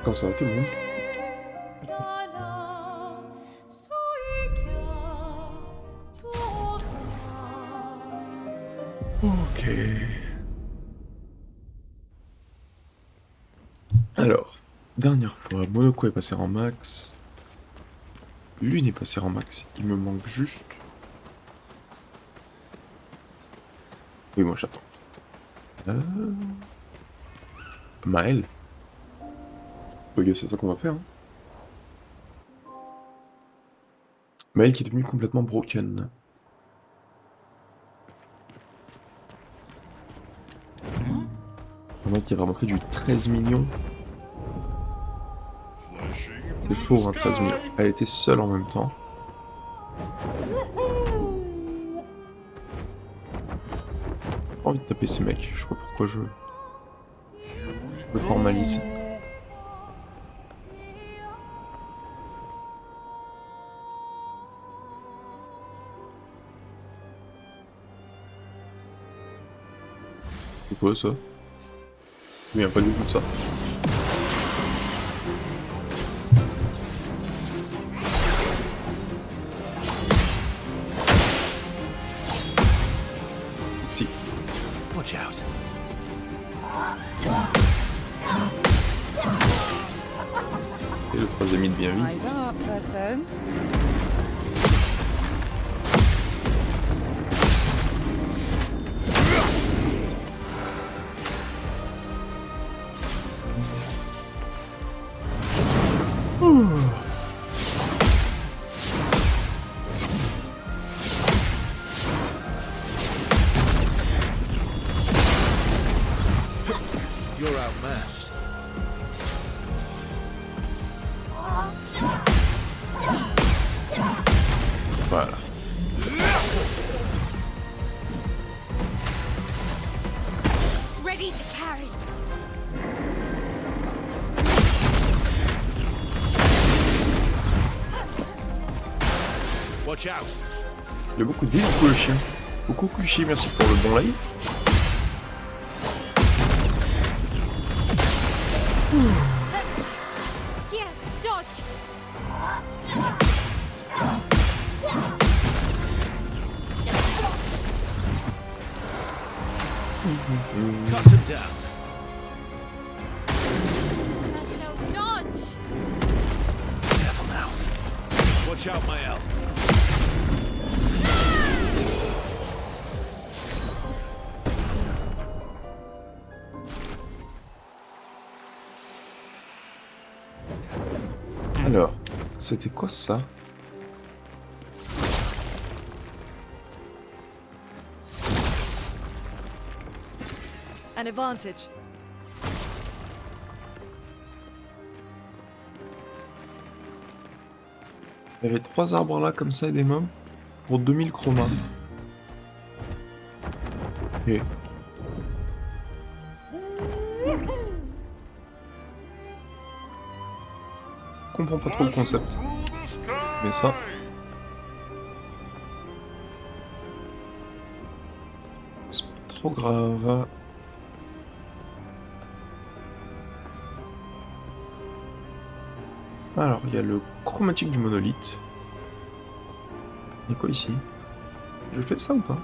Quand ça va tout le monde? Ok. Alors, dernière fois, Monoko est passé en max. Lune est passé en max. Il me manque juste... Oui, moi j'attends. Maël. Ok, c'est ça qu'on va faire. Hein. Maël qui est devenu complètement broken. Un mec qui a vraiment fait du 13 millions. C'est chaud, hein, 13 millions. Elle était seule en même temps. J'ai pas envie de taper ces mecs. Je sais pas pourquoi je formalise. C'est quoi ça? Je me souviens pas du tout de ça. Si. Watch out. Et le troisième hit bien vite. Eyes up, person. You're outmatched. Voilà. Ready to carry. Watch out. Il y a beaucoup de vie, beaucoup le chien. Beaucoup Kushi, merci pour le bon live. Sia, dodge. Cut him down. So dodge. Careful now. Watch out, Mael. Alors, c'était quoi ça? An advantage. Il y avait 3 arbres là comme ça et des mobs pour 2000 chromas. Ok. Je comprends pas trop le concept. Mais ça. C'est pas trop grave. Alors, il y a le chromatique du monolithe. Il y a quoi ici? Je fais ça ou pas?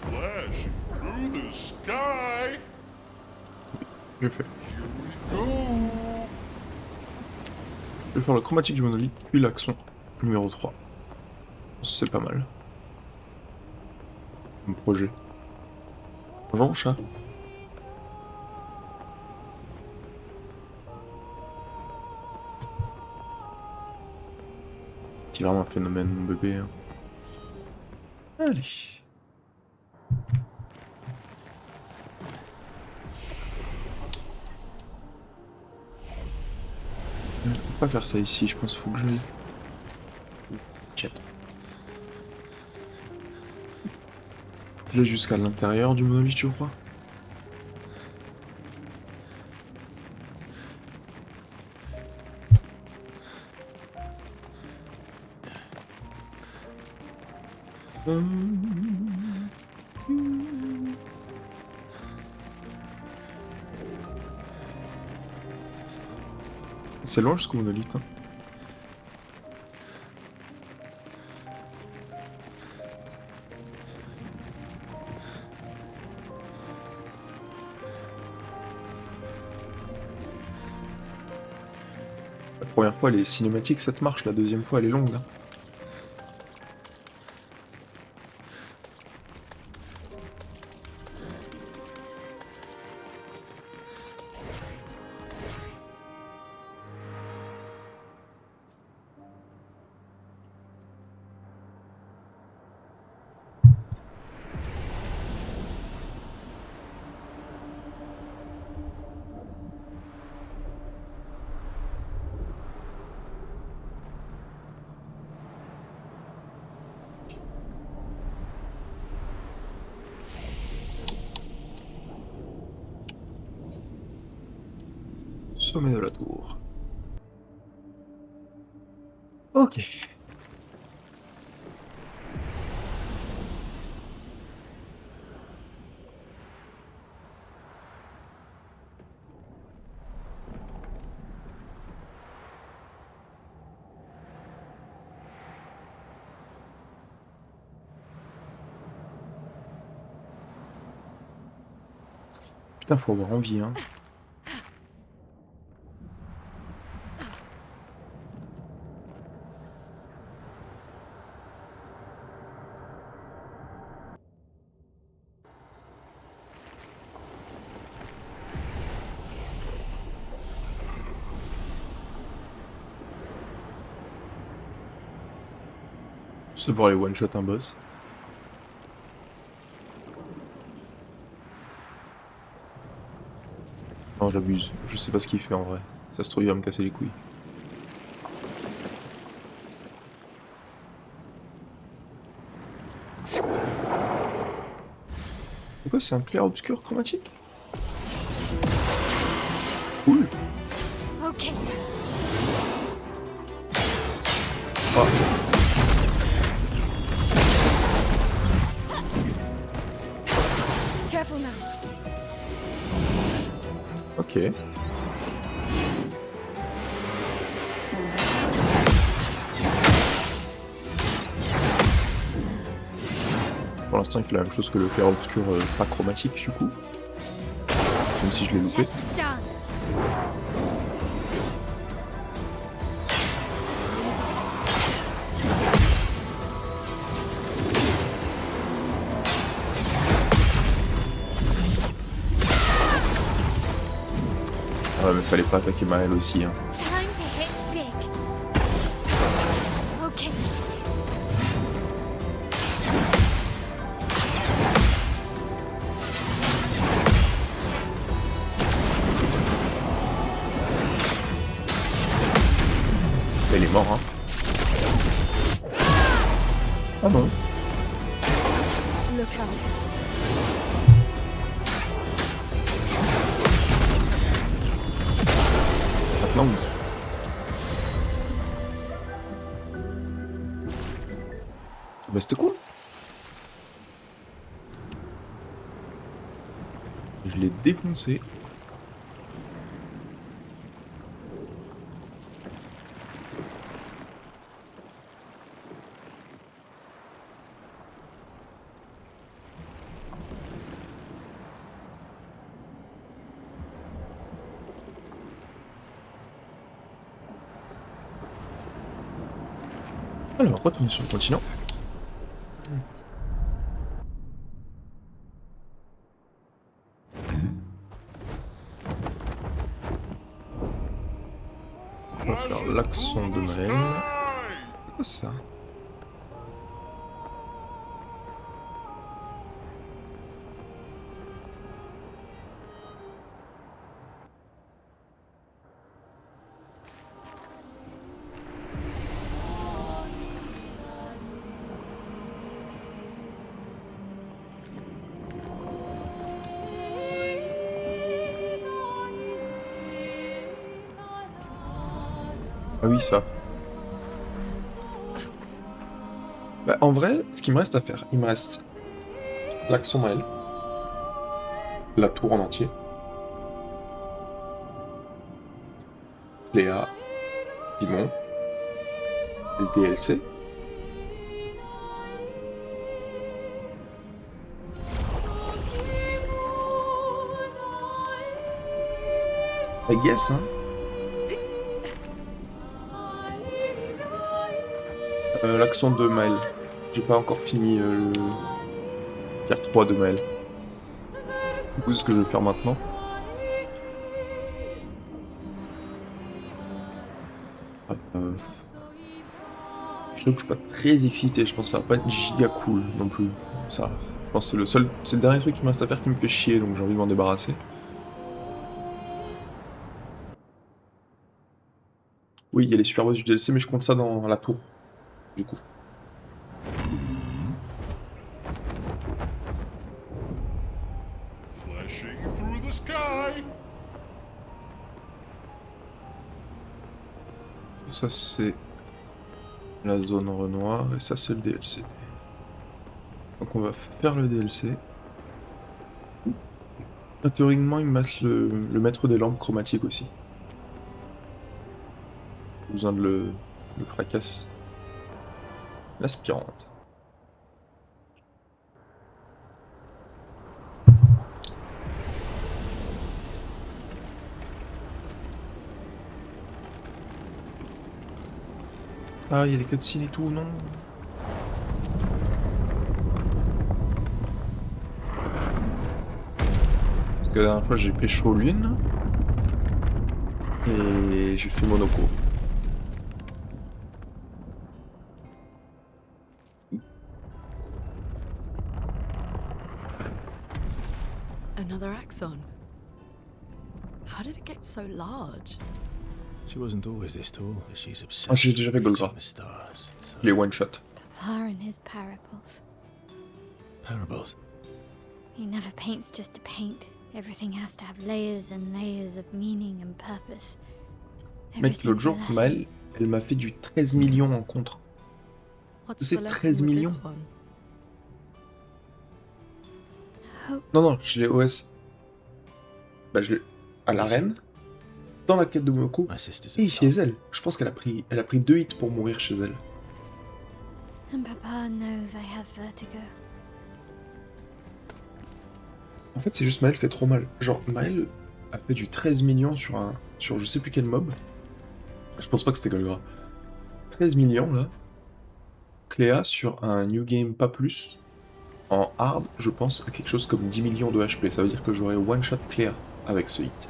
Flash through the sky. Je fais. Go. Je vais faire le chromatique du monolithe, puis l'action numéro 3. C'est pas mal. Mon projet. Bonjour mon chat. C'est vraiment un phénomène, mon bébé. Hein. Allez. Je peux pas faire ça ici, je pense qu'il faut que j'aille. Chat. Faut que j'aille jusqu'à l'intérieur du monolithe, je crois. C'est loin jusqu'au monolithe. Hein. La première fois, les cinématiques, ça te marche. La deuxième fois, elle est longue. Hein. Sommet de la tour. Ok. Putain, faut avoir envie, hein. C'est pour aller one-shot un boss. Non, j'abuse. Je sais pas ce qu'il fait en vrai. Ça se trouve, il va me casser les couilles. C'est quoi, c'est un clair-obscur chromatique? Cool. Okay. Ah. Careful now. Ok. Pour l'instant, il fait la même chose que le clair-obscur pas chromatique, du coup. Même si je l'ai loupé. Let's dance. Ah, mais fallait pas attaquer Maël aussi, hein. Time to hit big. Okay. Elle est mort, hein. Ah non. Look out. Maintenant, oui. Bah, c'était cool. Je l'ai défoncé. Alors, retourner sur le continent. On va faire l'accent de Maël. C'est quoi ça? Ah oui, ça. Bah, en vrai, ce qu'il me reste à faire, il me reste l'accent Maël, la tour en entier, Cléa, Simon, le DLC. I guess, hein. L'accent de Maël. J'ai pas encore fini le tier 3 de Maël. Du coup, c'est ce que je vais faire maintenant. Je trouve que je suis pas très excité, je pense que ça va pas être giga cool non plus. Ça, je pense que c'est le dernier truc qui me reste à faire qui me fait chier, donc j'ai envie de m'en débarrasser. Oui, il y a les super boss du DLC, mais je compte ça dans la tour, du coup. Flashing through the sky. Ça c'est la zone Renoir et ça c'est le DLC. Donc on va faire le DLC. Théoriquement ils mettent le maître des lampes chromatiques aussi. Besoin de le fracasse. L'aspirante. Ah, il y a les cutscenes et tout, non? Parce que la dernière fois j'ai pécho l'une et j'ai fait Monaco. Another axon. How did it get so large? She wasn't always this tall, but she's obsessed Ah, j'ai déjà fait with Golgara. reaching the stars. So, Les one shot. Papa and his parables. parables. He never paints just to paint. Everything has to have layers and layers of meaning and purpose. Mec, l'autre Everything's a jour, lesson. Maël, elle m'a fait du 13 millions en contre. What's C'est the lesson 13 with millions. this one? Non, non, je l'ai OS. Bah, je l'ai à l'arène, dans la quête de Monaco, My sister's et a chez elle. Je pense qu'elle a pris 2 hits pour mourir chez elle. And Papa knows I have vertigo. En fait, c'est juste Maël fait trop mal. Genre, Maël a fait du 13 millions sur je sais plus quel mob. Je pense pas que c'était Golgara. 13 millions, là. Cléa, sur un New Game pas plus. En hard, je pense à quelque chose comme 10 millions de HP. Ça veut dire que j'aurais one-shot Cléa avec ce hit.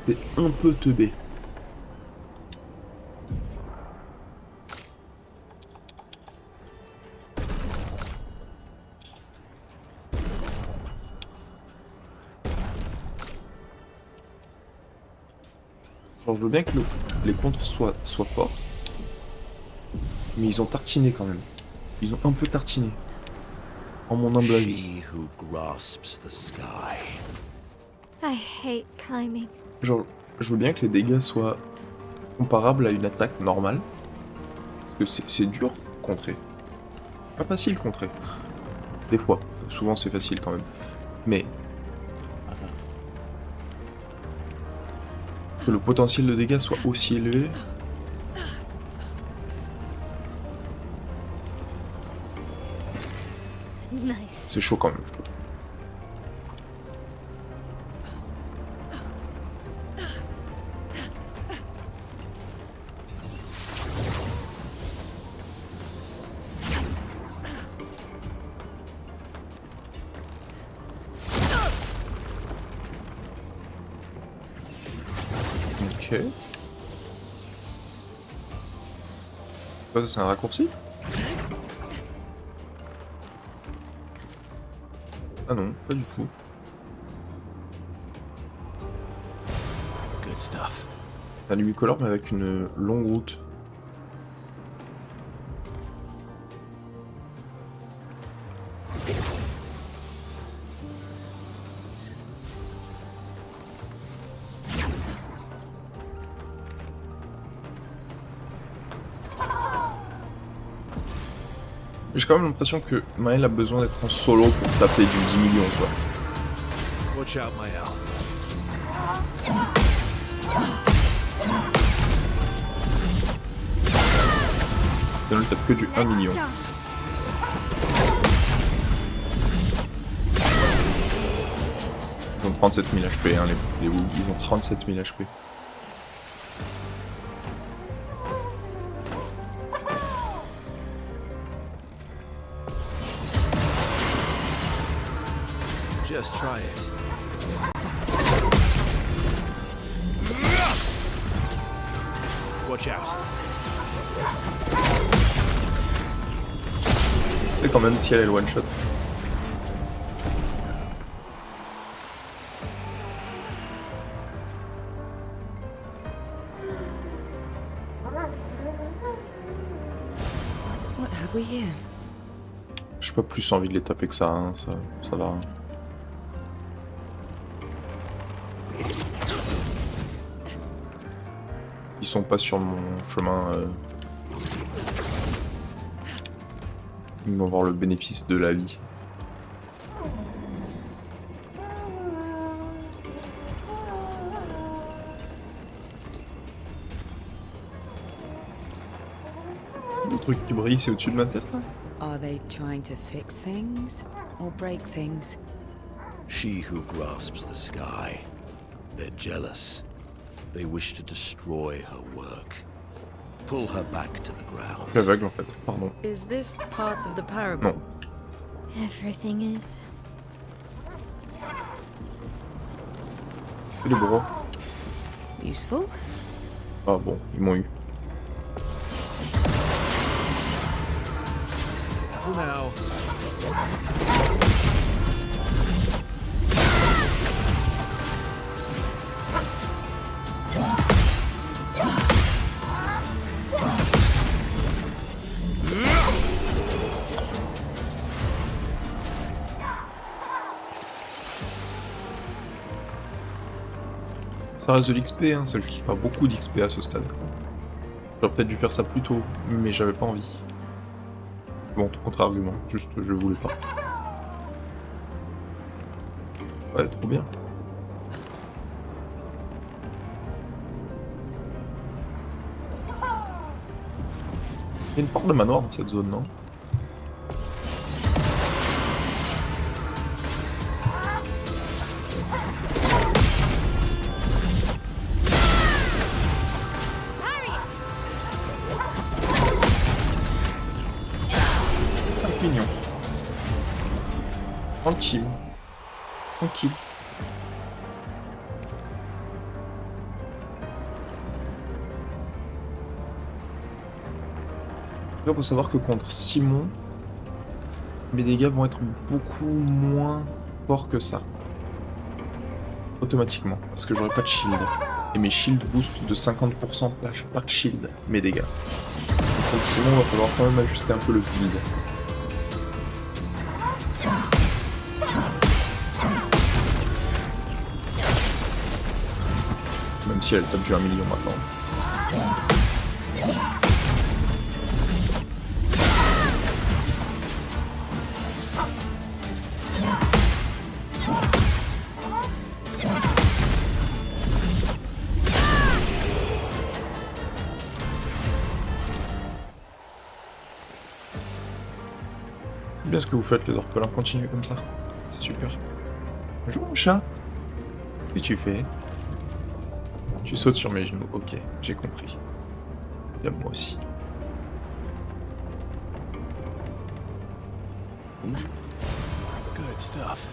C'est un peu teubé. Genre, je veux bien que les contres soient forts. Mais ils ont tartiné quand même. Ils ont un peu tartiné. En mon humble avis. She who grasps the sky. I hate climbing. Genre, je veux bien que les dégâts soient comparables à une attaque normale. Parce que c'est dur à contrer. Pas facile à contrer. Des fois. Souvent c'est facile quand même. Mais... que le potentiel de dégâts soit aussi élevé. Nice. C'est chaud quand même, je trouve. Ok. Ça, c'est un raccourci? Ah non, pas du tout. Good stuff. Un humicolore mais avec une longue route. J'ai quand même l'impression que Maël a besoin d'être en solo pour taper du 10 millions quoi. Watch out, Mael. Ça ne tape que du 1 million. Dance. Ils ont 37 000 HP, hein, les Woog, ils ont 37 000 HP. Just try it. Watch out. C'est quand même si elle est le one shot. What have we here? J'ai pas plus envie de les taper que ça, hein, ça va. Ils sont pas sur mon chemin. Ils vont avoir le bénéfice de la vie. Le truc qui brille, c'est au-dessus de ma tête là. Are they trying to fix things or break things? She who grasps the sky. They're jealous. They wish to destroy her work. Pull her back to the ground. La vague en fait, pardon. Is this part of the parable? Non. Everything is. C'est les bros. Useful? Ah bon, ils m'ont eu. For now. Ça reste de l'XP, hein, c'est juste pas beaucoup d'XP à ce stade. J'aurais peut-être dû faire ça plus tôt, mais j'avais pas envie. Bon, contre-argument, juste je voulais pas. Ouais, trop bien. Il y a une porte de manoir dans cette zone, non? Mignon. Tranquille. Tranquille. Il faut savoir que contre Simon, mes dégâts vont être beaucoup moins forts que ça. Automatiquement, parce que j'aurai pas de shield. Et mes shields boostent de 50% par shield mes dégâts. Donc contre Simon, il va falloir quand même ajuster un peu le build. Même si elle tape du 1 million maintenant. C'est bien ce que vous faites les orphelins, continuez comme ça. C'est super. Bonjour mon chat. Qu'est-ce que tu fais? Tu sautes sur mes genoux, ok, j'ai compris. T'aimes moi aussi. Good stuff.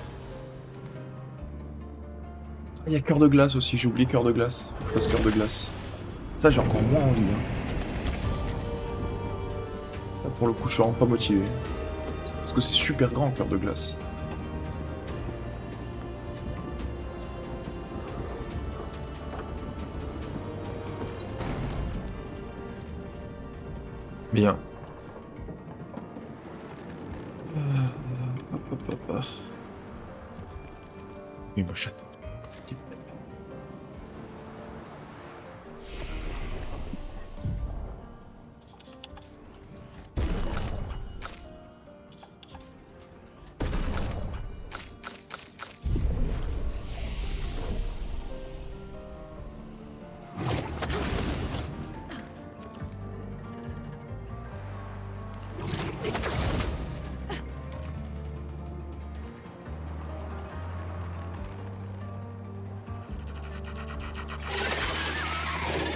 Il y a cœur de glace aussi, j'ai oublié cœur de glace. Faut que je fasse cœur de glace. Ça, j'ai encore moins envie. Hein. Ça, pour le coup, je suis vraiment pas motivé. Parce que c'est super grand, cœur de glace. Bien. Hop. Oui, ma chatte.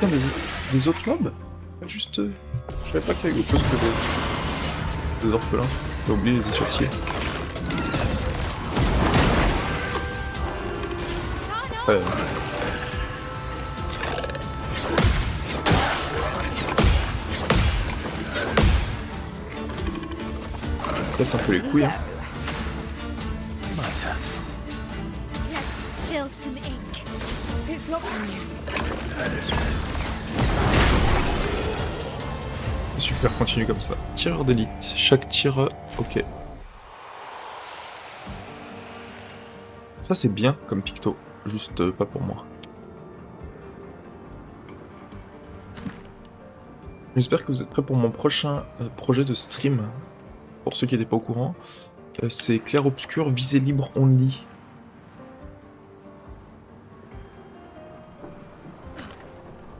putain, des autres mobs? Pas juste... je savais pas qu'il y avait autre chose que des orphelins. J'ai oublié les échassiers. Ouais. Casse un peu les couilles. Hein. Let's spill some ink. It's locked on you. Super, continue comme ça. Tireur d'élite. Chaque tireur... Ok. Ça c'est bien comme picto. Juste pas pour moi. J'espère que vous êtes prêts pour mon prochain projet de stream. Pour ceux qui n'étaient pas au courant. C'est clair obscur, visée libre only.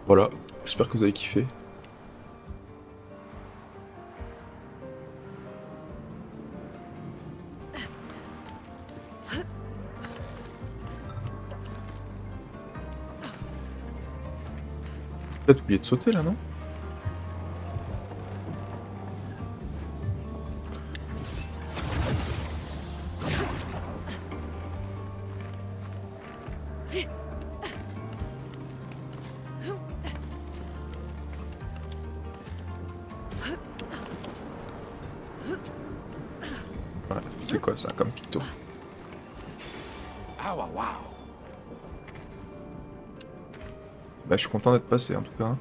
Voilà. J'espère que vous avez kiffé. Peut-être oublié de sauter là, non? Ouais, c'est quoi ça comme picto? Bah, je suis content d'être passé en tout cas.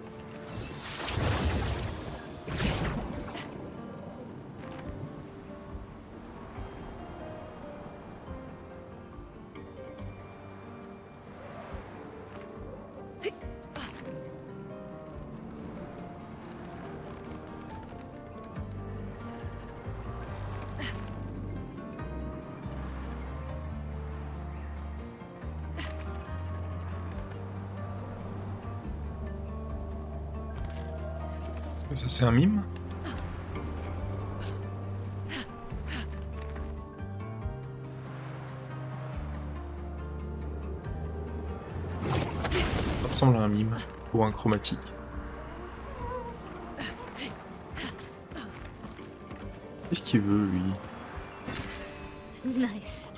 Ça c'est un mime? Ça ressemble à un mime ou un chromatique. Qu'est-ce qu'il veut lui? Nice.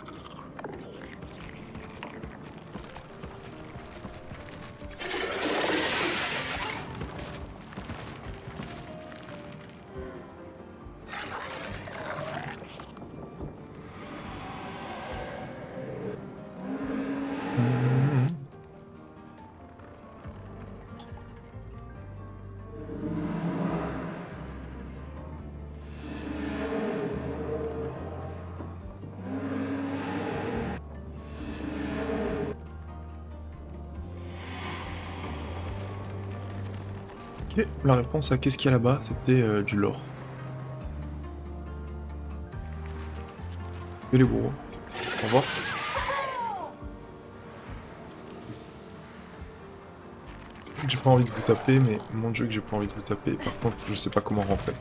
Ok, la réponse à qu'est-ce qu'il y a là-bas, c'était du lore. Et les bourreaux. Au revoir. J'ai pas envie de vous taper, mais mon dieu que j'ai pas envie de vous taper. Par contre, je sais pas comment rentrer.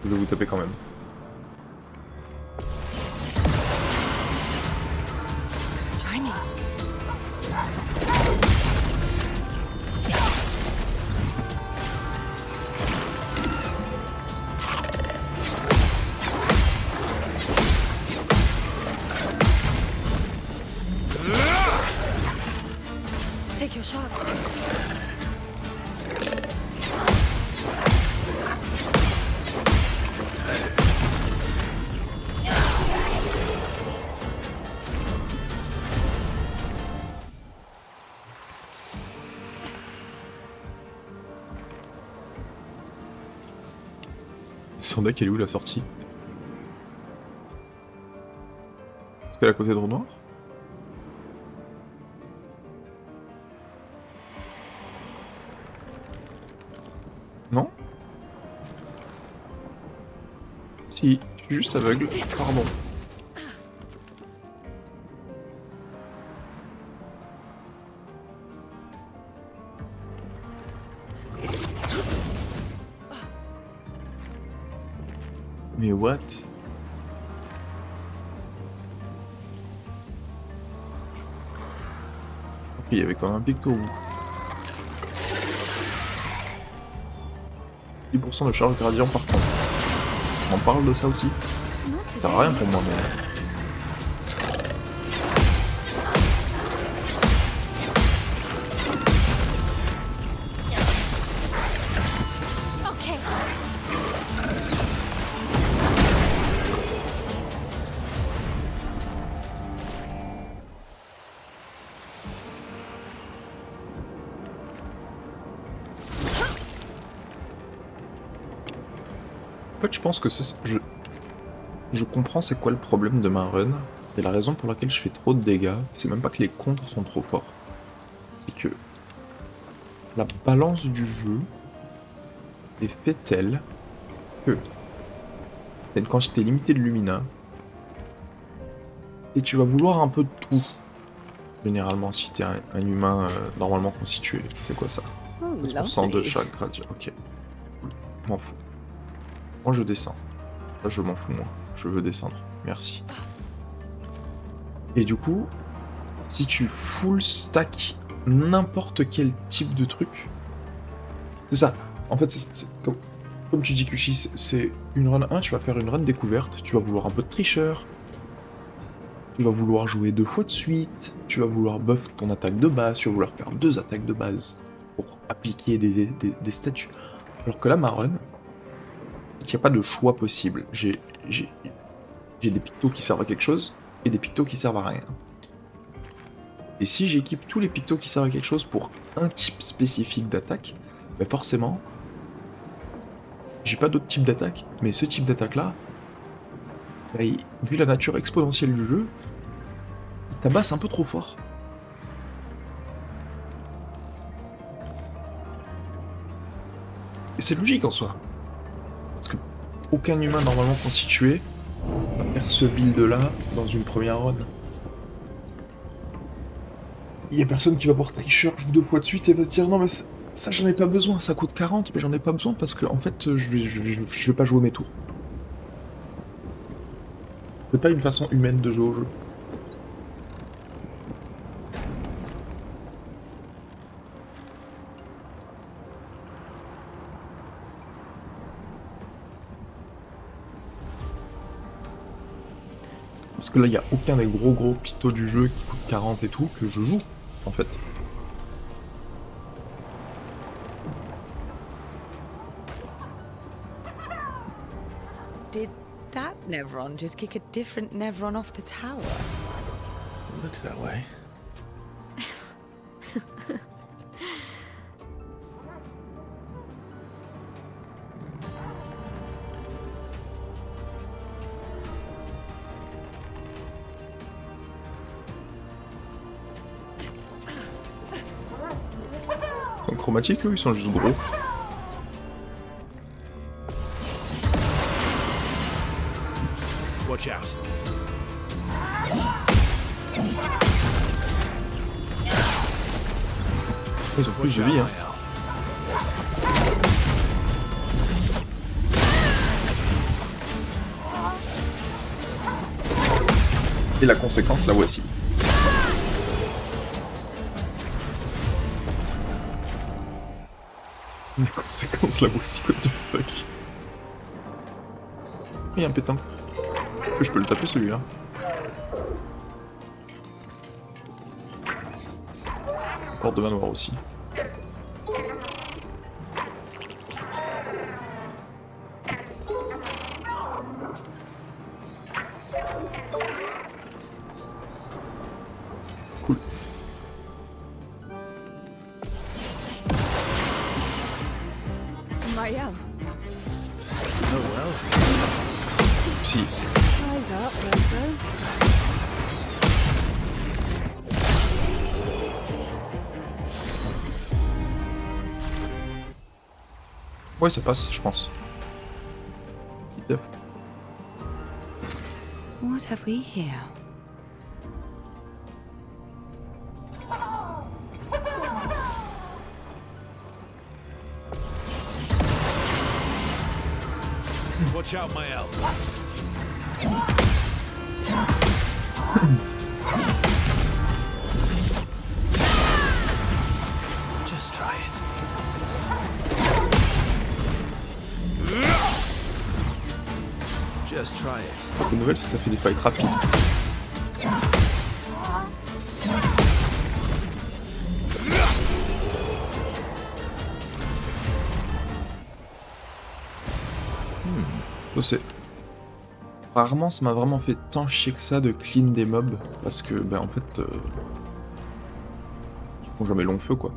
Je vais vous taper quand même. Join me. Take your shots. Son deck, elle est où la sortie? Est-ce qu'elle est à côté de Renoir? Non? Si, je suis juste aveugle, pardon. Mais what? Ok, il y avait quand même un picto. 10% de charge gradient par contre. On parle de ça aussi. Not Ça sert à rien pour moi, mais... Okay. En fait, je pense que je comprends c'est quoi le problème de ma run, et la raison pour laquelle je fais trop de dégâts, c'est même pas que les contres sont trop forts. C'est que la balance du jeu est faite telle que t'as une quantité limitée de lumina, et tu vas vouloir un peu de tout. Généralement, si t'es un humain normalement constitué. C'est quoi ça? Oh, 15% de lovely. chaque gradient. Ok. M'en fous. Moi, je descends. Là, je m'en fous, moi. Je veux descendre. Merci. Et du coup, si tu full stack n'importe quel type de truc, c'est ça. En fait, c'est comme tu dis, Kushi, c'est une run 1, tu vas faire une run découverte, tu vas vouloir un peu de tricheur, tu vas vouloir jouer 2 fois de suite, tu vas vouloir buff ton attaque de base, tu vas vouloir faire 2 attaques de base pour appliquer des statuts. Alors que là, ma run, il n'y a pas de choix possible. J'ai des pictos qui servent à quelque chose et des pictos qui servent à rien. Et si j'équipe tous les pictos qui servent à quelque chose pour un type spécifique d'attaque, bah forcément, j'ai pas d'autre type d'attaque, mais ce type d'attaque-là, bah, vu la nature exponentielle du jeu, il tabasse un peu trop fort. Et c'est logique en soi. Parce que aucun humain normalement constitué va faire ce build-là dans une première run. Il y a personne qui va voir Tricher joue 2 fois de suite et va se dire non mais ça j'en ai pas besoin, ça coûte 40 mais j'en ai pas besoin parce que en fait je vais pas jouer mes tours. C'est pas une façon humaine de jouer au jeu. Parce que là, il n'y a aucun des gros pictos du jeu qui coûte 40 et tout que je joue, en fait. Did that Nevron just kick a different Nevron off the tower? It looks that way. Ils sont chromatiques, eux, ils sont juste gros. Watch out. Ils ont plus de vie, hein. Et la conséquence, la voici. La conséquence, la voici, what the fuck. Il y a un pétain. Je peux le taper celui-là. Porte de manoir aussi. Cool. Maël, Oh well. Si. rise up, Rosa. Ouais, ça passe, je pense. Def. What have we here? Watch out, Mael. Just try it. nouvelle, c'est que ça fait des fights rapides. C'est... Rarement ça m'a vraiment fait tant chier que ça de clean des mobs, parce que, ben en fait... ils font jamais long feu, quoi.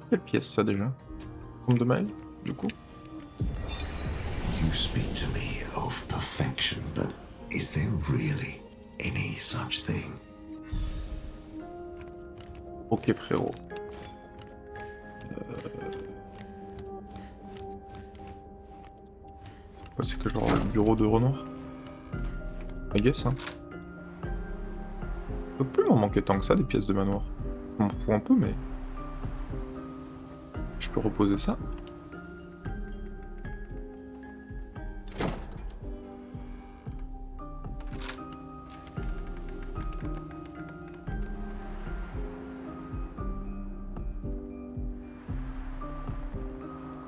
Quelle pièce ça déjà? Tombe de Maël, du coup? You speak to me of perfection, but is there really any such thing? Ok frérot. Ouais, c'est que genre le bureau de Renoir? I guess, hein. Ça peut plus m'en manquer tant que ça des pièces de manoir. Je m'en fous un peu, mais... Je peux reposer ça.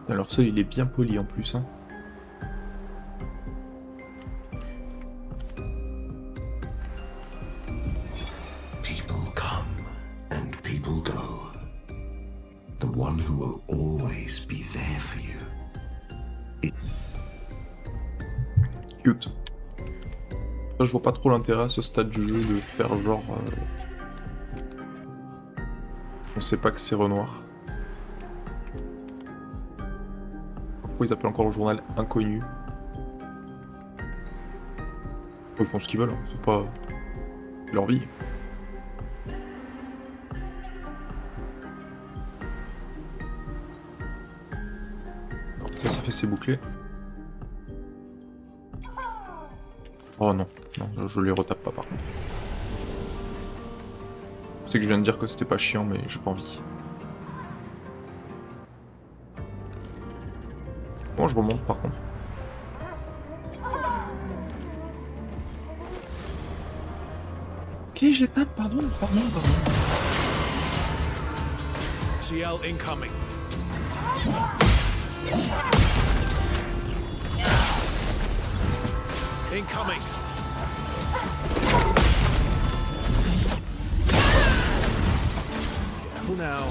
Alors ça, il est bien poli en plus, hein. People come and people go. The one who will always be there for you. Cute. Là, je vois pas trop l'intérêt à ce stade du jeu de faire genre... On sait pas que c'est Renoir. Pourquoi ils appellent encore le journal inconnu? Ils font ce qu'ils veulent, hein. C'est pas leur vie. Non, ça fait ses bouclés. Oh non, non, je les retape pas par contre. Je sais que je viens de dire que c'était pas chiant, mais j'ai pas envie. Comment je remonte par contre? Ok, j'étape, pardon. CL incoming. Incoming. Careful now.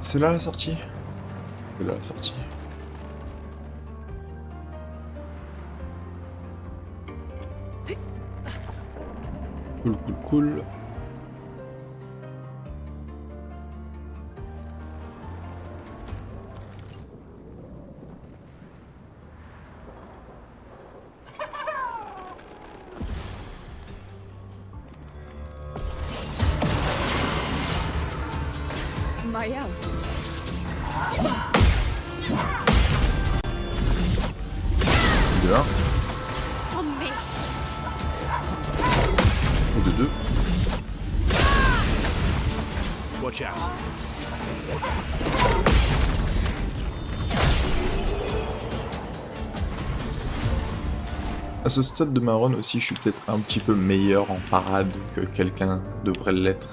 C'est là la sortie? C'est là la sortie. Cool. Maël. De 1. On me. Ou de 2. Watch out. À ce stade de ma run aussi, je suis peut-être un petit peu meilleur en parade que quelqu'un devrait l'être.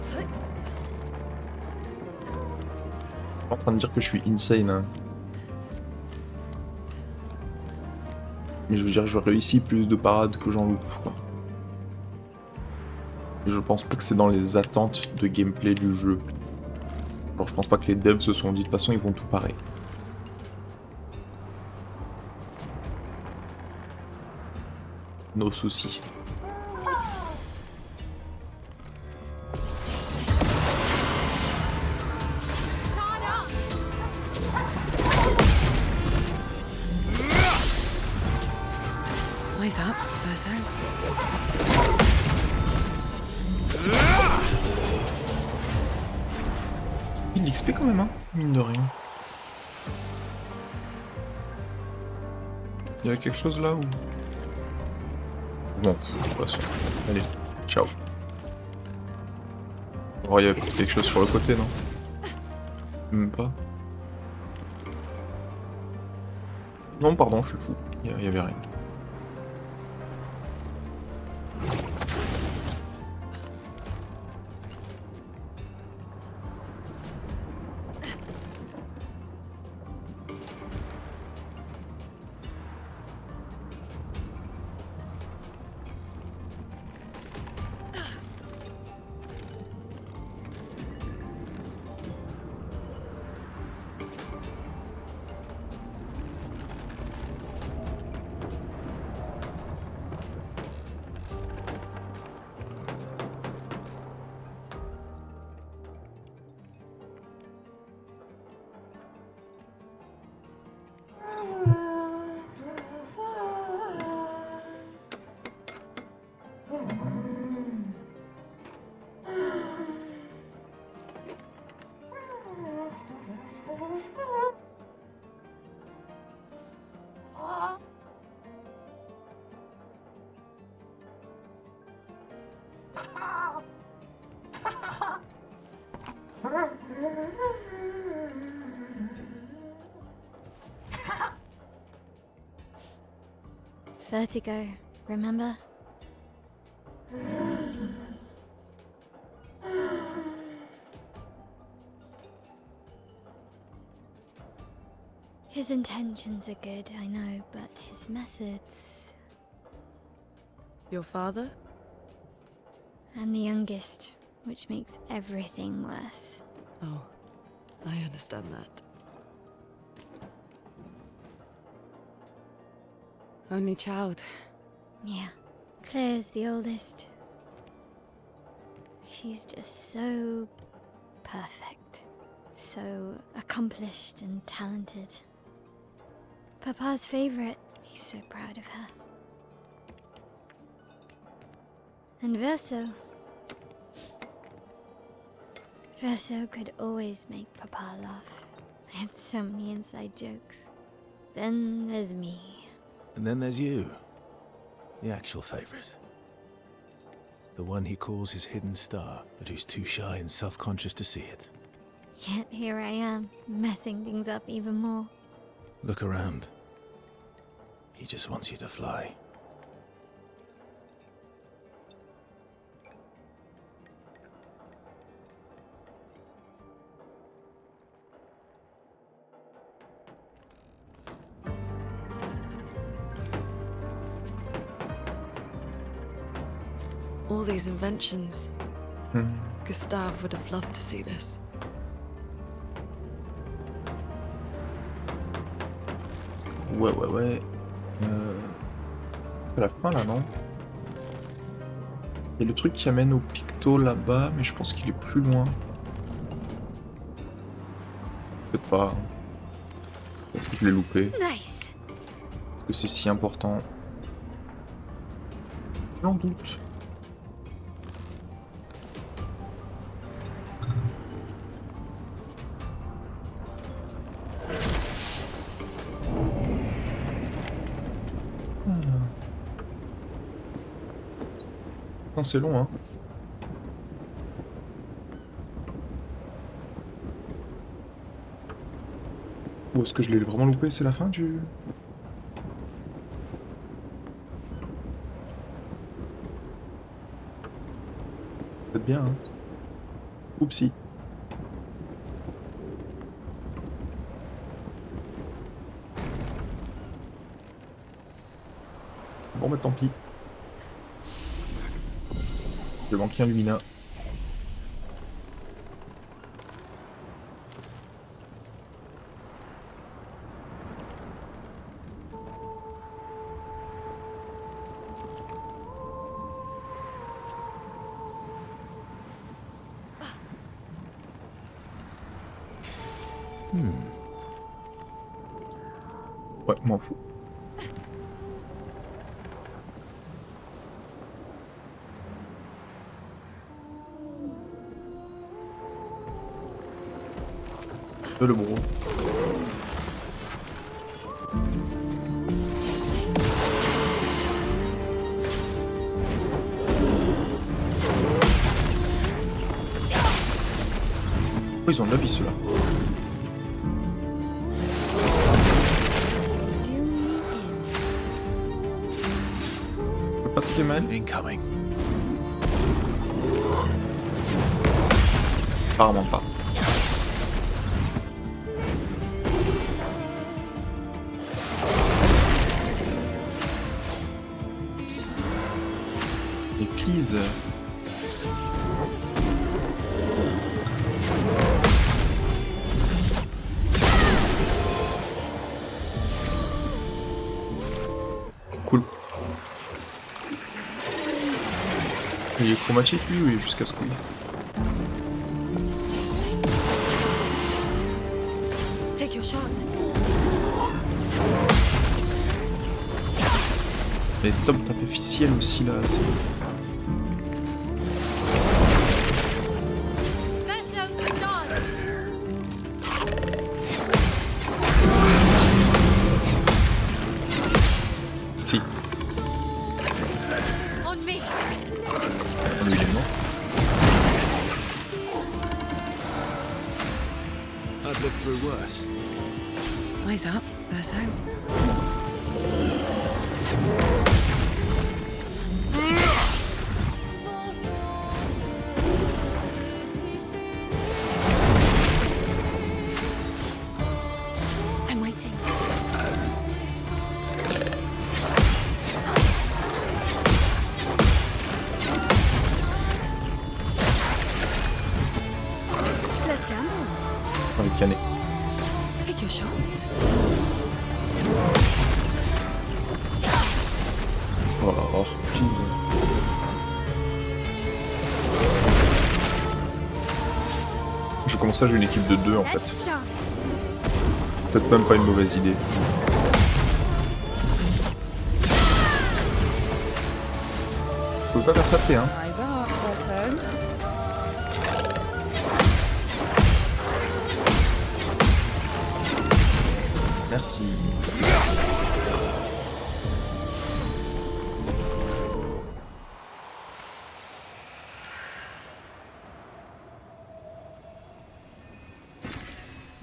Je suis pas en train de dire que je suis insane, hein. Mais je veux dire, je réussis plus de parades que j'en loupe, quoi. Et je pense pas que c'est dans les attentes de gameplay du jeu. Alors je pense pas que les devs se sont dit de toute façon ils vont tout parer. Nos soucis. Eyes up, Verso. Il XP quand même, hein, mine de rien. Il y a quelque chose là où... Je m'en fous de toute façon. Allez, ciao. Oh, il y a quelque chose sur le côté, non? Même pas. Non, pardon, je suis fou. Il y avait rien. Vertigo, remember? His intentions are good, I know, but his methods... Your father? I'm the youngest, which makes everything worse. Oh, I understand that. Only child. Yeah, Claire's the oldest. She's just so perfect. So accomplished and talented. Papa's favorite. He's so proud of her. And Verso. Verso could always make Papa laugh. I had so many inside jokes. Then there's me. And then there's you. The actual favorite. The one he calls his hidden star, but who's too shy and self-conscious to see it. Yet here I am, messing things up even more. Look around. He just wants you to fly. All these inventions. Hmm. Gustave would have loved to see this. Ouais. C'est la fin là, non? Il y a le truc qui amène au picto là-bas, mais je pense qu'il est plus loin. Peut-être pas. Hein. Peut-être que je l'ai loupé. Nice. Est-ce que c'est si important? J'en doute. C'est long, hein. Ou est-ce que je l'ai vraiment loupé? C'est la fin du... Peut-être bien, hein. Oupsie. Bon, bah tant pis. Je manquais un Lumina. Ouais, m'en fous. Le gros. Oh, ils ont de la vie, ceux-là. Do me in. Je peux pas taper Maël? Incoming. Apparemment pas. Et please. Cool. Il est chromatique lui ou il est juste casse-couille? Take your shot. Mais stop, taper officiel aussi là, c'est... Vessel dodge. Si, On me. lui il est mort. I've lived through worse. Eyes up, Verso. I'm waiting. Let's gamble. Avec Canet. Take your shot. Oh, please. Je commence à jouer une équipe de 2 en fait. Let's dance. Peut-être même pas une mauvaise idée. Je peux pas faire taper hein. Eyes up, Verso. Merci.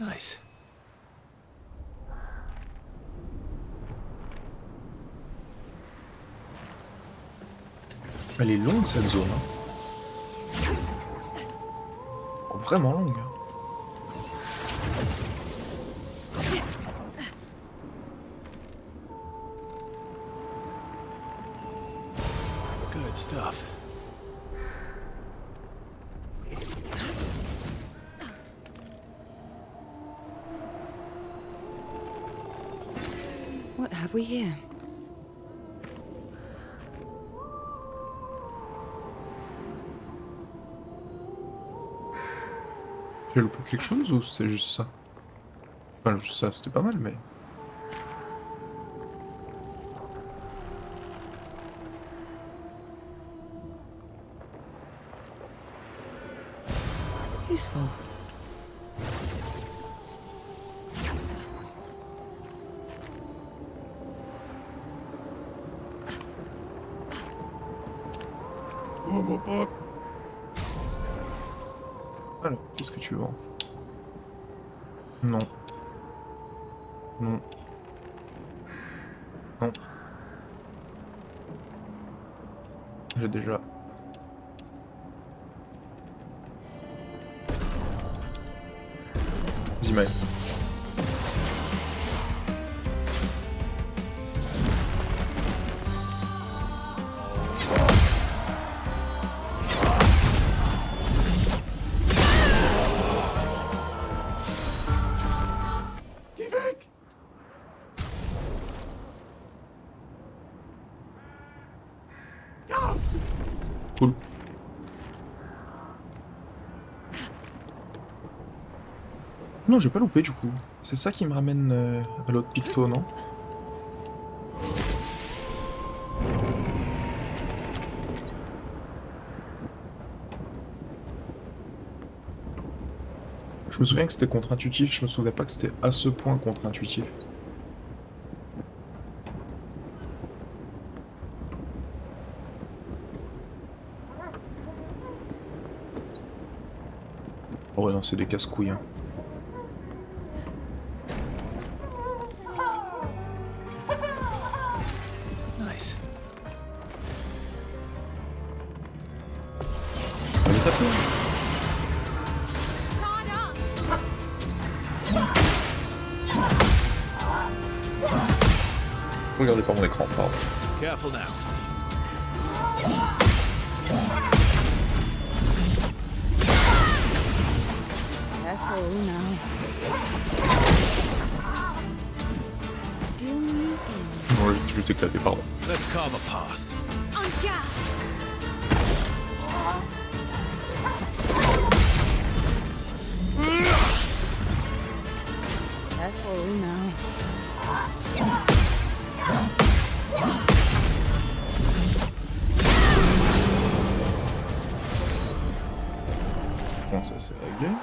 Nice. Elle est longue cette zone. Hein. Oh, vraiment longue. Hein. Good stuff. What have we here? J'ai loupé quelque chose ou c'est juste ça? Enfin, juste ça, c'était pas mal, mais... Useful. Alors, qu'est-ce que tu vends? Non. Non. Non. J'ai déjà... Zimael. Cool. Non, j'ai pas loupé du coup. C'est ça qui me ramène à l'autre picto, non? Je me souviens que c'était contre-intuitif, je me souvenais pas que c'était à ce point contre-intuitif. Oh ouais, non, c'est des casse-couilles. Hein. Nice. On est tapé. Guard up! Regardez pas mon écran, pardon. Careful now. Careful now. Non, je t'ai éclaté, pardon. Let's carve a path. On guard! Careful now. Bon, ça c'est réglé.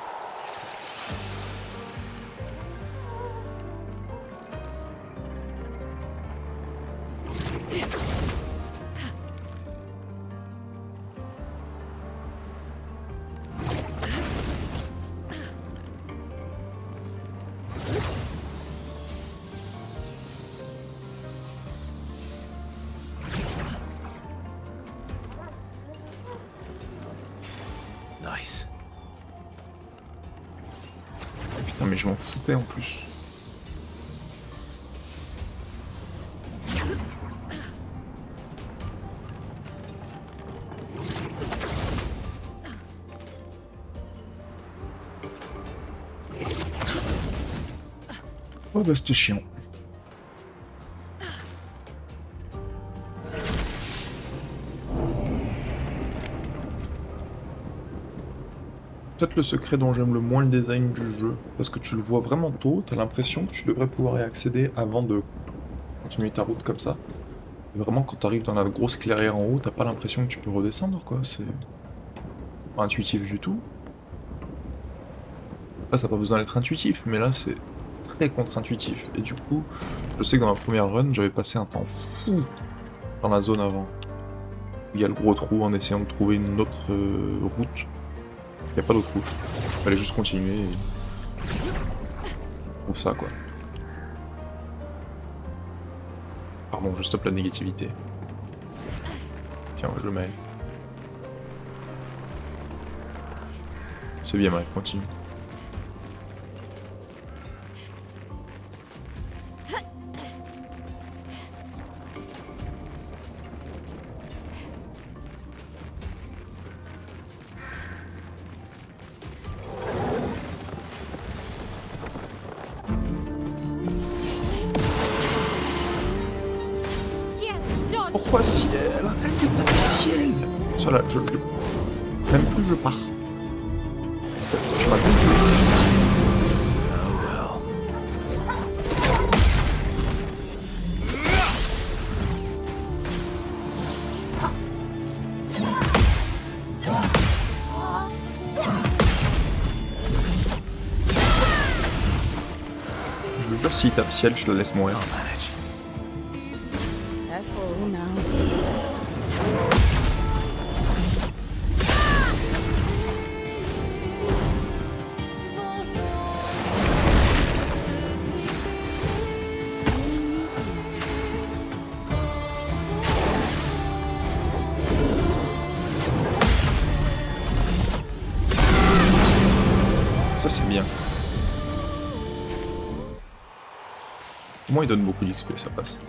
Nice. Putain, mais je m'en foutais en plus. Oh bah c'était chiant. Peut-être le secret dont j'aime le moins le design du jeu, parce que tu le vois vraiment tôt, t'as l'impression que tu devrais pouvoir y accéder avant de continuer ta route comme ça. Et vraiment quand t'arrives dans la grosse clairière en haut, t'as pas l'impression que tu peux redescendre quoi, c'est pas intuitif du tout. Là ça n'a pas besoin d'être intuitif, mais là c'est très contre-intuitif. Et du coup, je sais que dans ma première run, j'avais passé un temps fou dans la zone avant. Il y a le gros trou en essayant de trouver une autre route. Il n'y a pas d'autre route. Fallait juste continuer et... Pour ça quoi. Pardon, je stoppe la négativité. Tiens, je le mets. C'est bien, Marie, continue. Ciel, dodge! Pourquoi ciel? Arrête de taper ciel! Ça là, même plus je pars. Je m'attends. Oh well. Je veux dire, s'il tape ciel, je le laisse mourir. Manage. Careful now. Ça c'est bien. Moi il donne beaucoup d'XP, ça passe.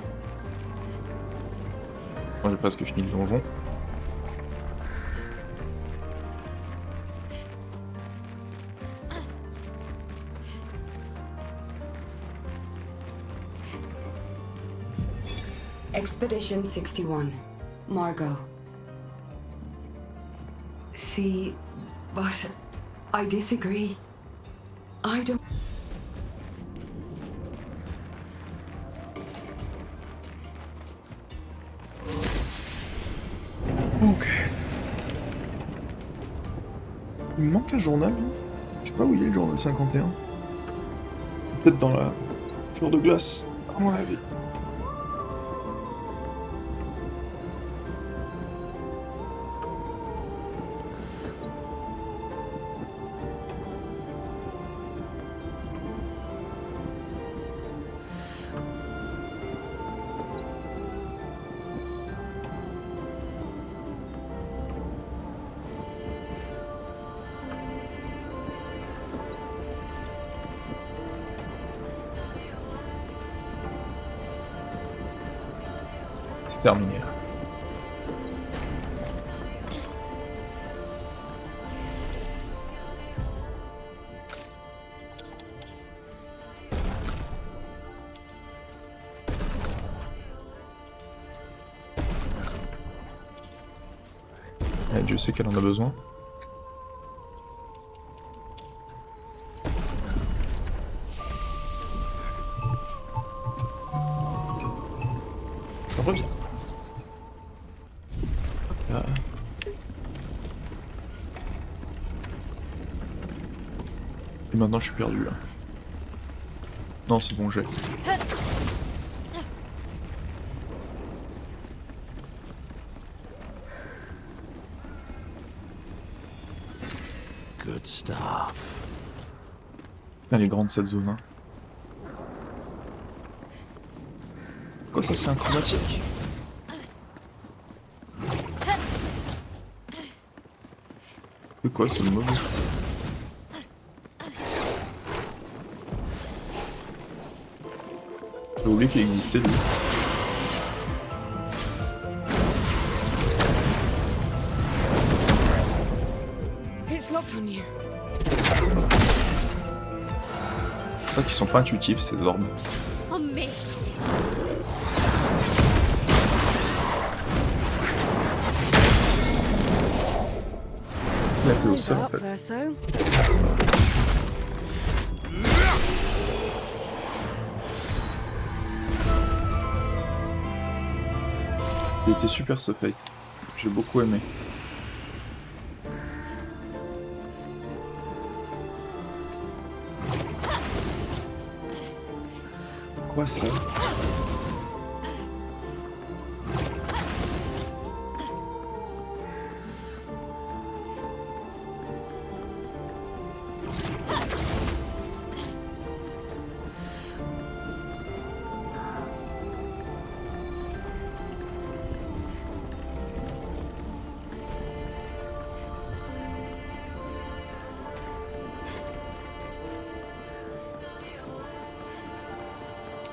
Moi j'ai presque fini le donjon. Expedition 61. Margot. See, but I disagree. I don't... Ok. Il me manque un journal. Je sais pas où il est le journal 51. Peut-être dans la tour de glace, à mon avis. C'est terminé. Et Dieu sait qu'elle en a besoin. On revient. Là. Et maintenant je suis perdu là. Non c'est bon j'ai. Good stuff. Elle est grande cette zone. Hein. Quoi ça c'est un chromatique? C'est quoi ce mob? J'ai oublié qu'il existait lui. It's locked on you. C'est vrai qu'ils sont pas intuitifs ces orbes. On me. Il a fait au Hold sol en up, fait. Verso. Il était super ce fake. J'ai beaucoup aimé. Quoi ça?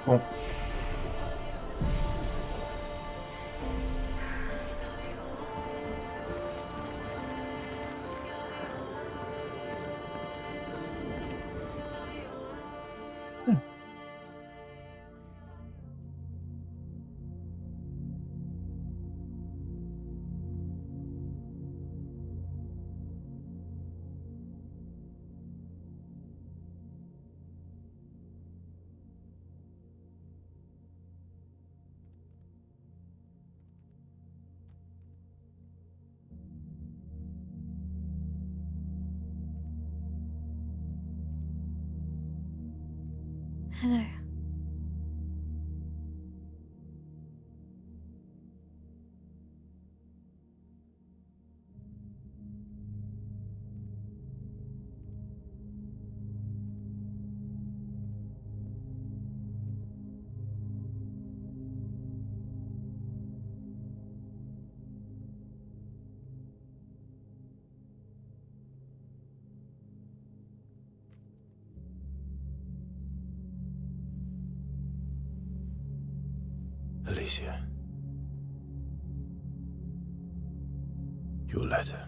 Bon. Hello. Alicia. Your letter.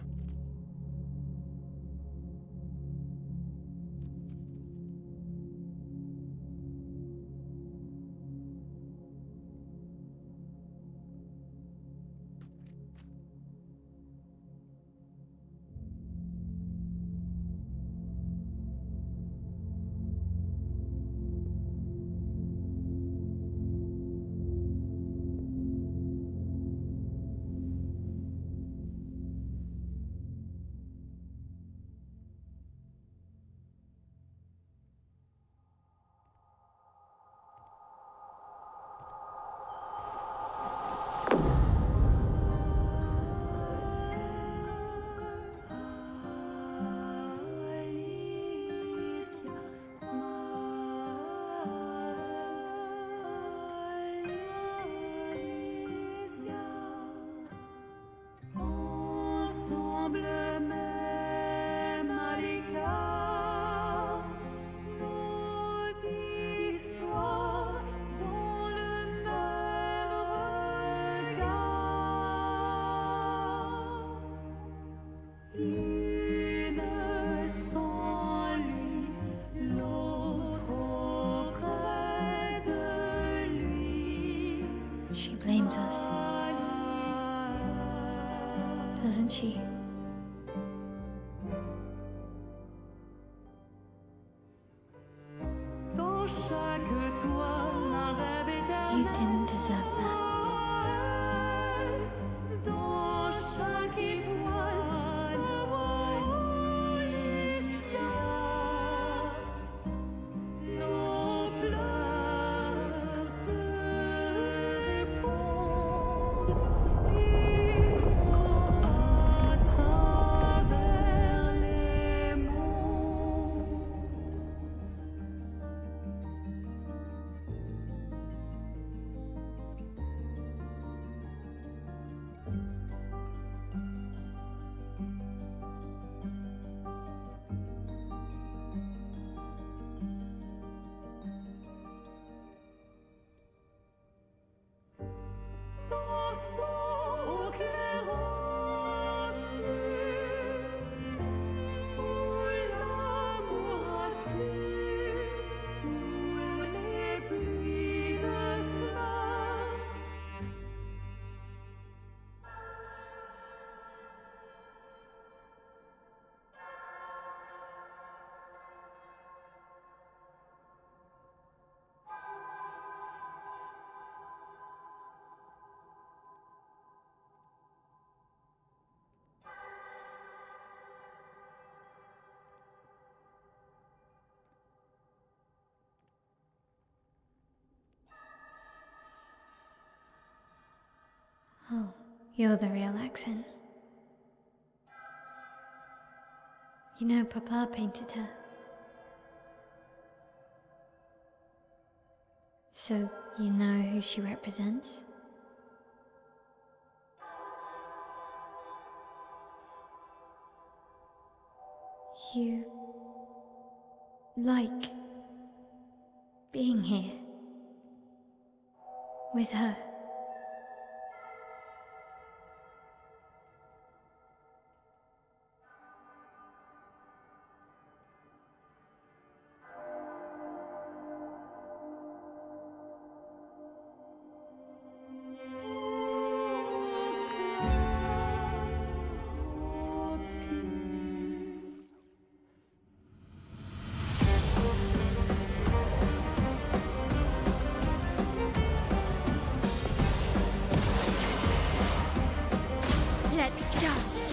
You didn't deserve that. Oh, you're the real accent. You know, Papa painted her. So, you know who she represents? You like being here with her. Let's dance.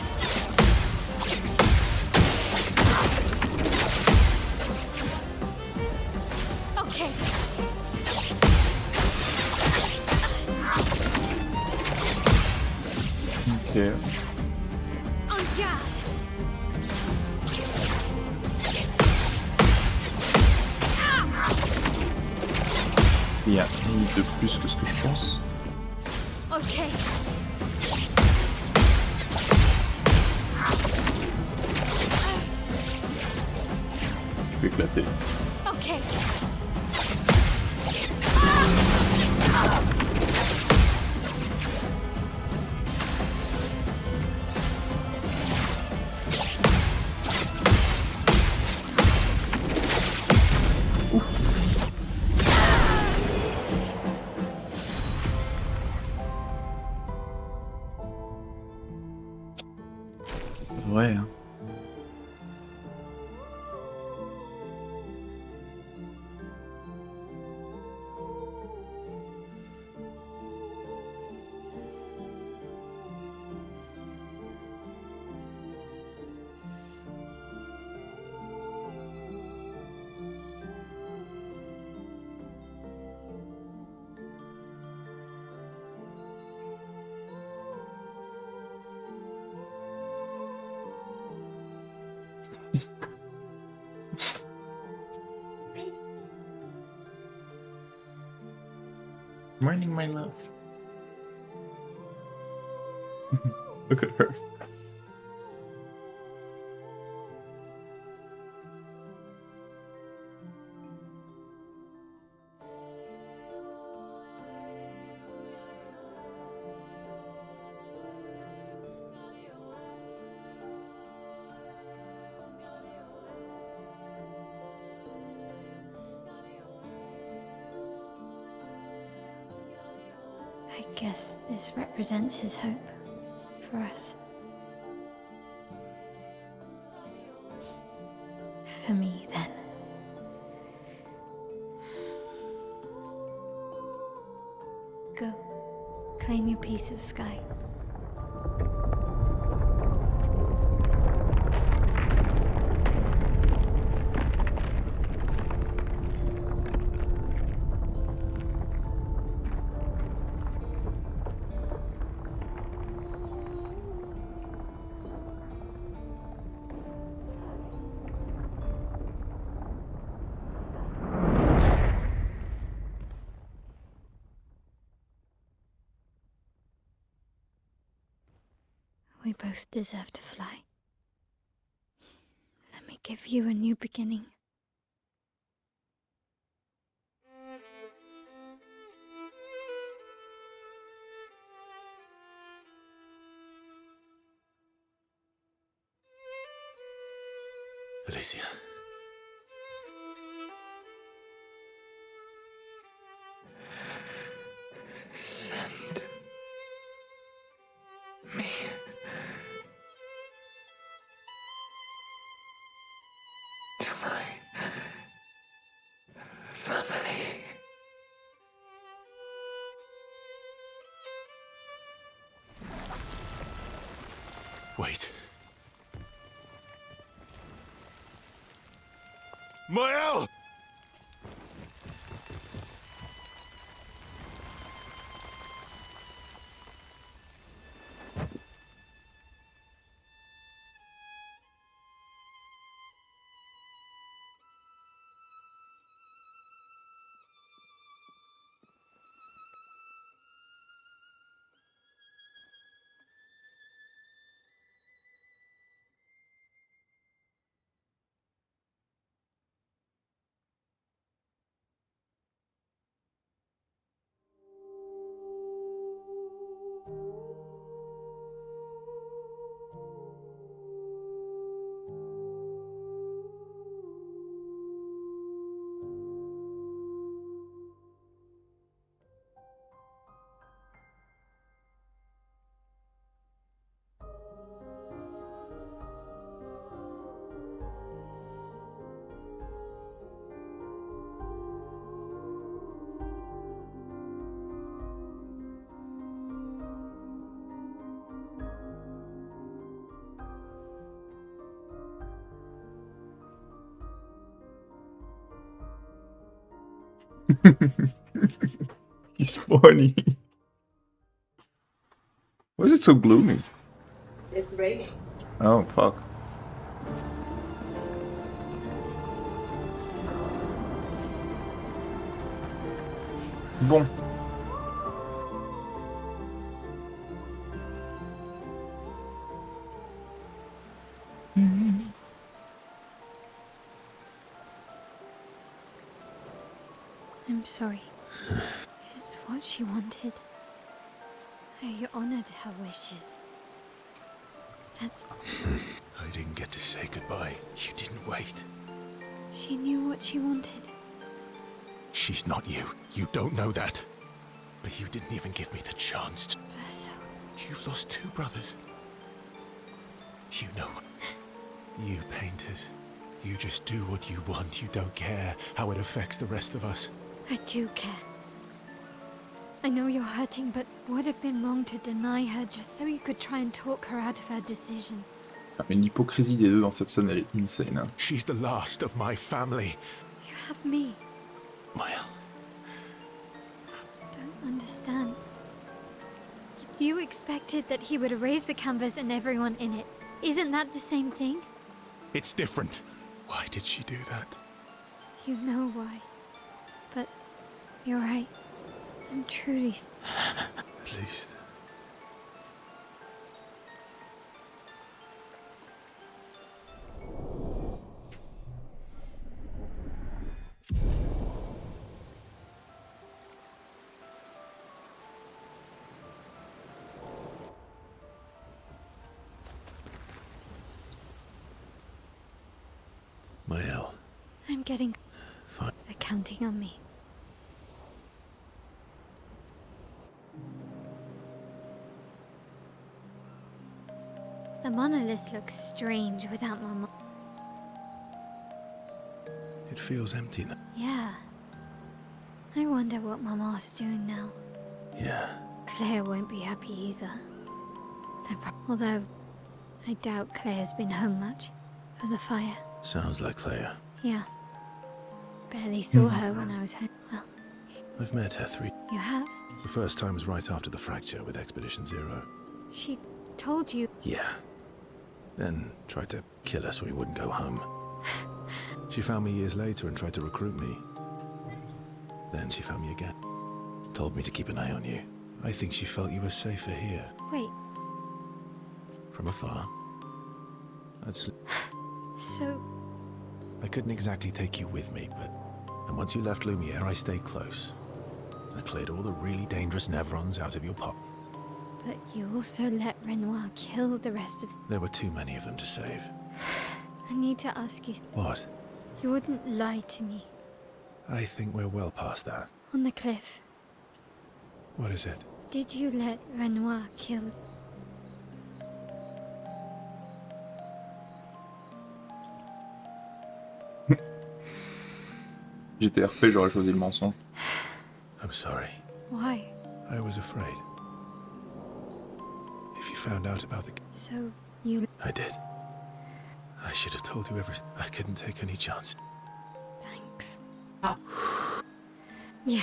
Okay. Ok. En garde. Il y a une minute de plus que ce que je pense. Okay. Je vais éclater. Okay. Ouais. Hein. Morning, my love. Look at her. I guess this represents his hope for us. For me, then. Claim your piece of sky. We both deserve to fly. Let me give you a new beginning. Alicia. Send me to my family. Wait. Mael! He's funny. Why is it so gloomy? It's raining. Oh, fuck. Bon. I'm sorry. It's what she wanted. I honored her wishes. That's... I didn't get to say goodbye. You didn't wait. She knew what she wanted. She's not you. You don't know that. But you didn't even give me the chance to... Verso. You've lost 2 brothers. You know. You painters. You just do what you want. You don't care how it affects the rest of us. I do care. I know you're hurting, but would have been wrong to deny her just so you could try and talk her out of her decision. Ah, mais l'hypocrisie des deux dans cette scène, elle est insane. Hein. She's the last of my family. You have me. Mael. Don't understand. You expected that he would erase the canvas and everyone in it. Isn't that the same thing? It's different. Why did she do that? You know why. But you're right. I'm truly... Please. Mael. I'm getting... Fine. They're counting on me. The monolith looks strange without Mama. It feels empty now. Yeah. I wonder what Mama's doing now. Yeah, Claire won't be happy either. Although, I doubt Claire's been home much for the fire. Sounds like Claire. Yeah. Barely saw her when I was home. Well, I've met her 3. you have? The first time was right after the fracture with Expedition Zero. She told you. Yeah. Then tried to kill us when we wouldn't go home. She found me years later and tried to recruit me. Then she found me again. Told me to keep an eye on you. I think she felt you were safer here. Wait, From afar. so I couldn't exactly take you with me, but... And once you left Lumiere, I stayed close. I cleared all the really dangerous Nevrons out of your pop. but you also let Renoir kill the rest of. There were too many of them to save. I need to ask you. What? You wouldn't lie to me. I think we're well past that. On the cliff, What is it? did you let Renoir kill? J'étais RP, j'aurais choisi le mensonge. I'm sorry. Why? I was afraid. If you found out about the... So you. I did. I should have told you everything. I couldn't take any chance. Thanks. Yeah.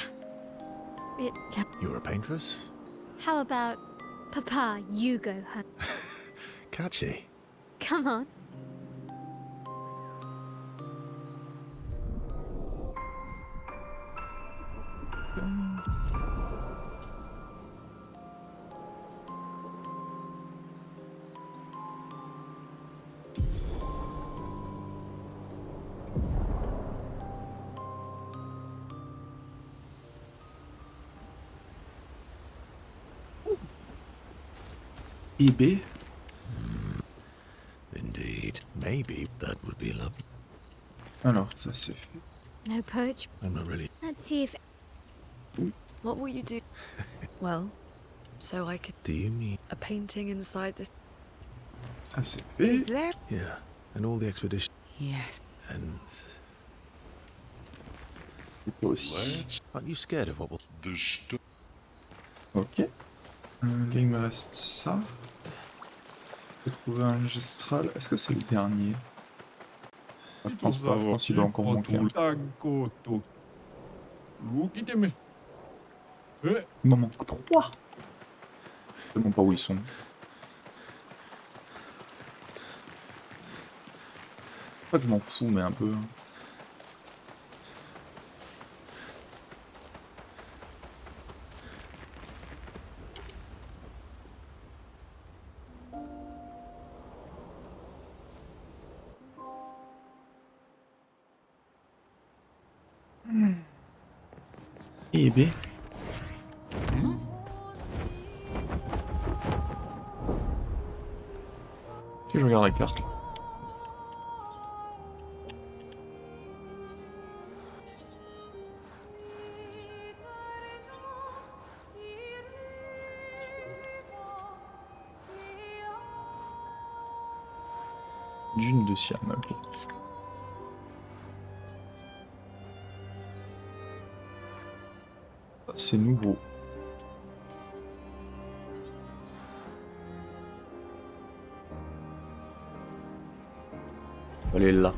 It. You're a paintress? How about Papa? You go home. Catchy. Come on. eBay. Indeed. Maybe that would be lovely. Alors, ça c'est fait. No poach. I'm not really... Let's see if. What will you do? Well, so I could... Do you mean... A painting inside this... Ça c'est Is fait. there... Yeah. And all the expedition... Yes. And... Et toi aussi. Let's Aren't you scared of what will... disturb. Ok. Là, il me reste ça. Faut trouver un magistral. Est-ce que c'est le dernier? Je pense pas, je pense qu'il doit encore manquer un. Il m'en manque 3. Je sais même pas où ils sont. Pas que je m'en fous, mais un peu. Eh ben. Si je regarde la carte là. Dune de Siam, ok. C'est nouveau. Elle est là.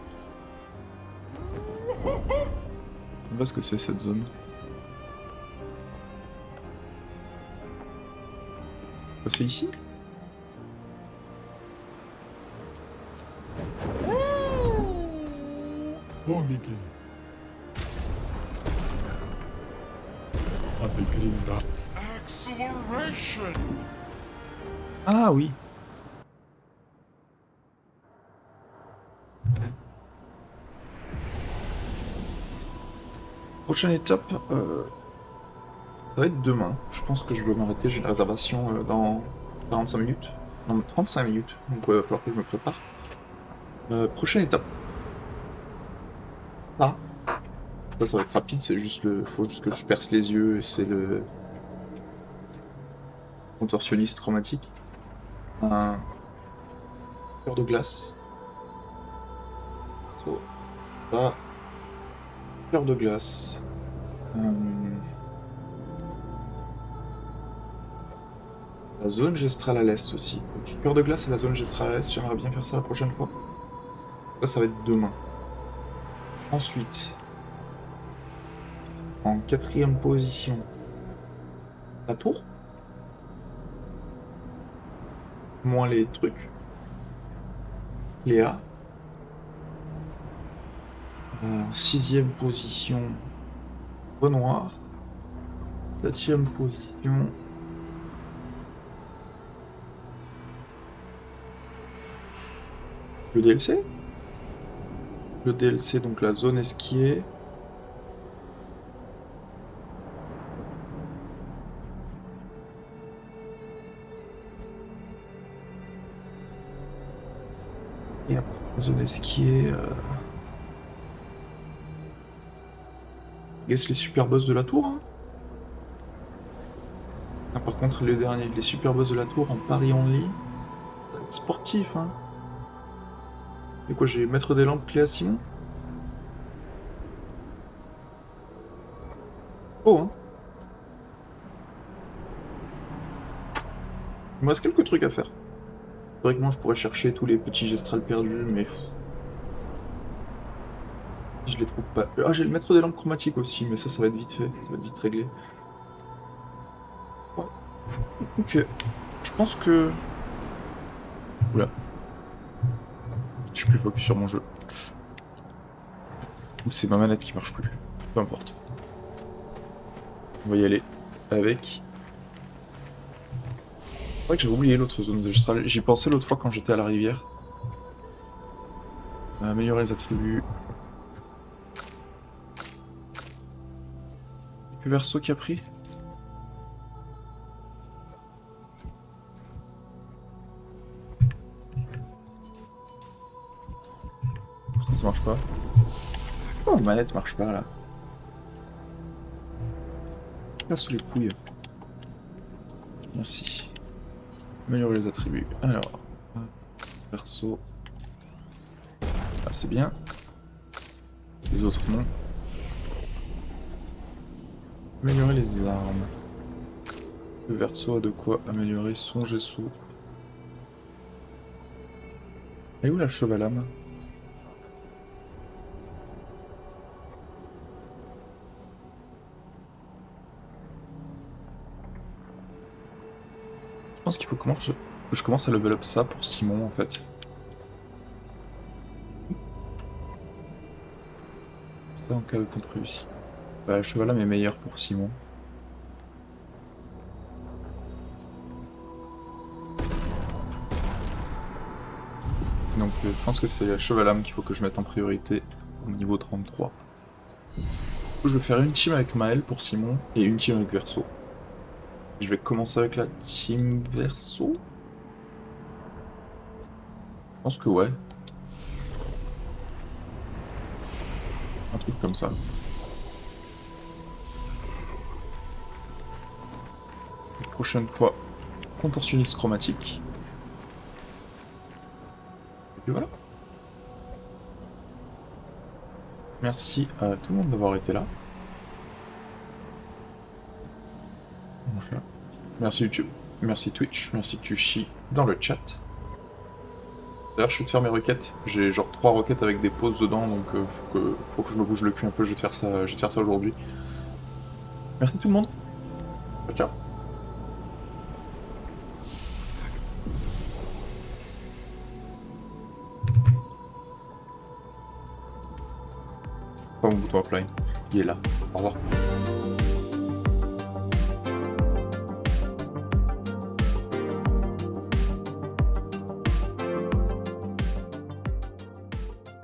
Je sais pas ce que c'est cette zone. C'est ici? Oh, Mickey. Acceleration! Ah oui. Prochaine étape, ça va être demain. Je pense que je dois m'arrêter. J'ai une réservation dans 45 minutes. Non, 35 minutes. Donc il va falloir que je me prépare. Prochaine étape. Ça. Ça va être rapide. C'est juste le. Faut juste que je perce les yeux. Et c'est le contorsionniste chromatique. Un cœur de glace. So. Ça. Cœur de glace. La zone gestrale à l'est aussi. Ok, cœur de glace et la zone gestrale à l'est, j'aimerais bien faire ça la prochaine fois. Ça va être demain. Ensuite, en 4e position, la tour. Moins les trucs. Léa. En 6e position, Renoir. 7e position, le DLC. Le DLC, donc la zone esquiée. Et après, la zone esquiée... Guess les super boss de la tour. Hein. Ah, par contre, le dernier, les super boss de la tour en pari only. Sportif, hein. Et quoi, j'ai Maître des Lampes, Cléa Simon. Oh, hein. Il me reste quelques trucs à faire. Théoriquement, je pourrais chercher tous les petits gestrales perdus, mais... Je les trouve pas. Ah, j'ai le Maître des Lampes chromatiques aussi, mais ça va être vite fait. Ça va être vite réglé. Ouais. Ok. Je pense que... Oula. Je suis plus focus sur mon jeu. Ou c'est ma manette qui marche plus. Peu importe. On va y aller avec... C'est vrai que j'avais oublié l'autre zone gestrale. J'y pensais l'autre fois quand j'étais à la rivière. On a amélioré les attributs. Que Verso qui a pris? Pourquoi ça marche pas? Oh, la manette marche pas là. Là sous les couilles. Merci. Améliorer les attributs. Alors, Verso. Ah, c'est bien. Les autres non. Améliorer les armes. Le Verso a de quoi améliorer son gesso. Elle est où la chevalame? Je pense qu'il faut que je commence à level up ça pour Simon en fait. Ça en cas de contre réussi. Bah, le chevalame est meilleur pour Simon. Donc je pense que c'est la chevalame qu'il faut que je mette en priorité au niveau 33. Je vais faire une team avec Maël pour Simon et une team avec Verso. Je vais commencer avec la team Verso. Je pense que ouais. Un truc comme ça. La prochaine fois, contorsionniste chromatique. Et puis voilà. Merci à tout le monde d'avoir été là. Merci YouTube, merci Twitch, merci que tu chies dans le chat. D'ailleurs, je vais te faire mes requêtes. J'ai genre 3 requêtes avec des pauses dedans, donc faut que je me bouge le cul un peu. Je vais te faire ça aujourd'hui. Merci tout le monde. Ciao. Pas mon bouton offline. Il est là. Au revoir.